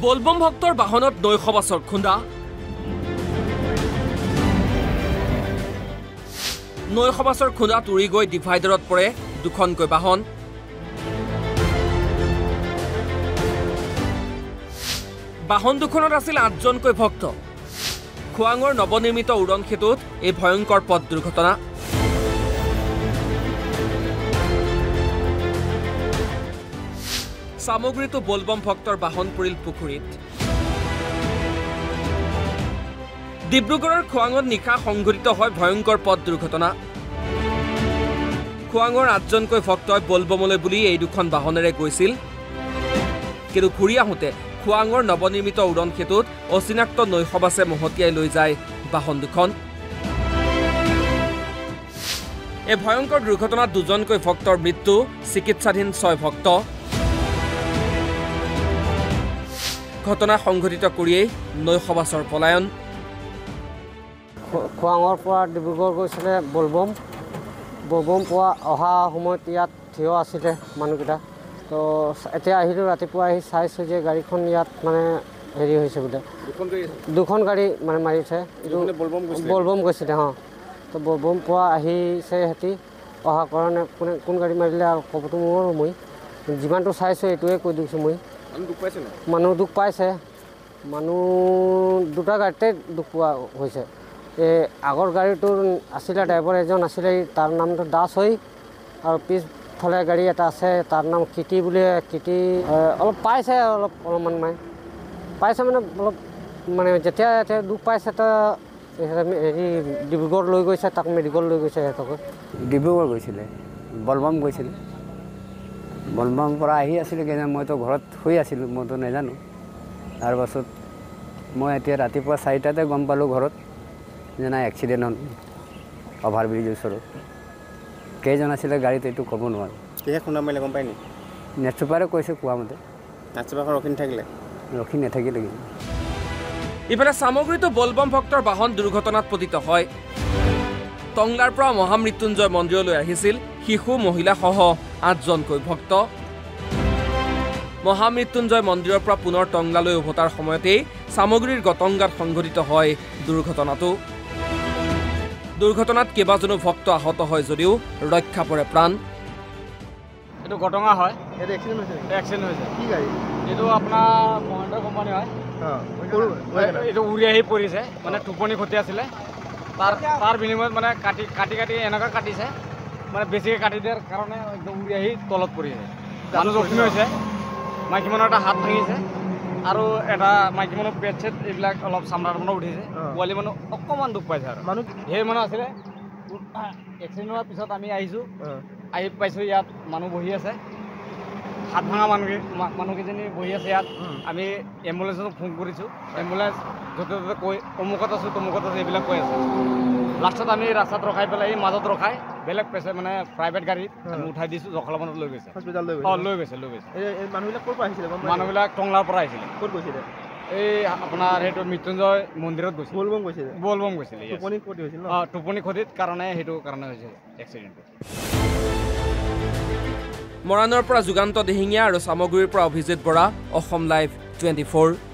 বলবম ভক্তৰ বাহনত নৈশবাছৰ খুন্দা নৈশবাছৰ খুন্দাত উৰি গৈ ডিভাইডাৰত পৰে দুখনকৈ বাহন বাহন দুখনত আছিল ৮জনকৈ ভক্ত খোৱাঙৰ নৱনিৰ্মিত উৰণ সেতুত এই ভয়ংকৰ পথ দুৰ্ঘটনা সামগ্ৰীটো বলবম ভক্তৰ বাহন পৰিল পুখুৰীত ডিব্ৰুগড়ৰ খোৱাঙত নিশা সংঘটিত হয় ভয়ংকৰ পথ দুৰ্ঘটনা খোৱাঙৰ ৮জনকৈ ভক্তই বলবমলৈ বুলি এই দুখন বাহনেৰে গৈছিল কিন্তু ঘূৰি আহোঁতে খোৱাঙৰ নৱনিৰ্মিত উৰণ সেতুত অচিনাক্ত নৈশবাছে মহতিয়াই লৈ যায় বাহন দুখন এই ভয়ংকৰ দুৰ্ঘটনাত ২জনকৈ ভক্তৰ মৃত্যু চিকিৎসাধীন ৬ ভক্ত ঘটনা সংঘটিত কৰিয়েই নৈশবাছৰ পলায়ন খোৱাঙৰ পৰা ডিব্ৰুগড় গৈছিলে বলবম পোৱা অহা সময়ত ইয়াত থিয় আছিলে মানুহকেইটা তো এতিয়া আহিলোঁ ৰাতিপুৱা আহি চাইছোঁ যে গাড়ীখন ইয়াত মানে হেৰি হৈছে বোলে দুখন গাড়ী মানে মাৰিছে বলবম গৈছিলে তো বলবম পোৱা আহিছে সিহঁতি অহা কাৰণে কোন গাড়ী মাৰিলে আৰু ক'বতো নোৱাৰোঁ মই যিমানটো চাইছোঁ এইটোৱে কৈ দিছোঁ মই মানুহ দুখ পাইছে মানুহ দুটা গাড়ীতে দুখ পোৱা হৈছে এই আগৰ গাড়ীটোৰ আছিলে ড্ৰাইভাৰ এজন আছিলে তাৰ নামটো দাস হয় আৰু পিছফালে গাড়ী এটা আছে তাৰ নাম কিটি বুলি কিটি অলপ পাইছে অলপমান পাইছে মানে অলপ মানে যেতিয়া দুখ পাইছে তো হেৰি ডিব্ৰুগড় লৈ গৈছে তাক মেডিকেল লৈ গৈছে সিহঁতক ডিব্ৰুগড় গৈছিলে বলবম গৈছিলে বলবমৰ পৰা আহি আছিলোঁ কেনে মইতো ঘৰত শুই আছিলোঁ মইতো নাজানো তাৰপাছত মই এতিয়া ৰাতিপুৱা ৪টাতে গম পালোঁ ঘৰত যে নাই এক্সিডেণ্ট হ'ল অভাৰব্ৰিজৰ ওচৰত কেইজন আছিলে গাড়ীত এইটো ক'ব নোৱাৰোঁ কিহে খুন্দা মাৰিলে গম পায় নি নেক্সট চুপাৰে কৈছে কোৱা মতে নাচিবাখন ৰখি নাথাকিলে কিন্তু ইফালে সামগ্ৰীটো বলবম ভক্তৰ বাহন দুৰ্ঘটনাত পতিত হয় টংলাৰ পৰা মহামৃত্যুঞ্জয় মন্দিৰলৈ আহিছিল শিশু মহিলাসহ ৮জনকৈ ভক্ত মহামৃত্যুঞ্জয় মন্দিৰৰ পৰা পুনৰ টংলালৈ উভতাৰ সময়তেই সামগ্ৰীৰ গতংগাত সংঘটিত হয় দুৰ্ঘটনাত কেইবাজনো ভক্ত আহত হয় যদিও ৰক্ষা পৰে প্ৰাণ এইটো গটঙা হয় এইটো এক্সিডেণ্ট হৈছে কি গাড়ী এইটো আপোনাৰ মহেন্দ্ৰ কোম্পানী হয় এইটো উৰি আহি পৰিছে মানে টোপনি ক্ষতি আছিলে তাৰ বিনিময়ত মানে কাটি এনেকুৱা কাটিছে মানে বেছিকৈ কাটি দিয়াৰ কাৰণে একদম উৰি আহি তলত পৰিছে মানুহ জখমি হৈছে মাইকী মানুহৰ এটা হাত ভাঙিছে আৰু এটা মাইকী মানুহ পেট চেট এইবিলাক অলপ চামৰা মানুহ উঠিছে পোৱালি মানুহ অকণমান দুখ পাইছে আৰু মানুহ ধেৰ মানুহ আছিলে এক্সিডেণ্ট হোৱাৰ পিছত আমি আহিছোঁ আহি পাইছোঁ ইয়াত মানুহ বহি আছে হাত ভাঙা মানুহকেইজনী বহি আছে ইয়াত আমি এম্বুলেঞ্চক ফোন কৰিছোঁ এম্বুলেঞ্চ য'তে ত'তে কৈ অমুকত আছোঁ এইবিলাক কৈ আছে লাষ্টত আমি ৰাস্তাত ৰখাই পেলাই এই মাজত ৰখাই বেলেগ পেচেণ্ট মানে প্ৰাইভেট গাড়ীত আমি উঠাই দিছোঁ জখলাবনত লৈ গৈছে হস্পিটেল লৈ গৈছে মানুহবিলাক ক'ৰ পৰা আহিছিলে মানুহবিলাক টংলাৰ পৰা আহিছিলে ক'ত গৈছিলে এই আপোনাৰ সেইটো মৃত্যুঞ্জয় মন্দিৰত গৈছে বলবম গৈছিলে টোপনি ক্ষতিৰ কাৰণে সেইটো কাৰণে হৈছে এক্সিডেণ্টটো মৰাণৰ পৰা যুগান্ত দিহিঙীয়া আৰু সামগ্ৰীৰ পৰা অভিজিত বৰা অসম লাইভ 24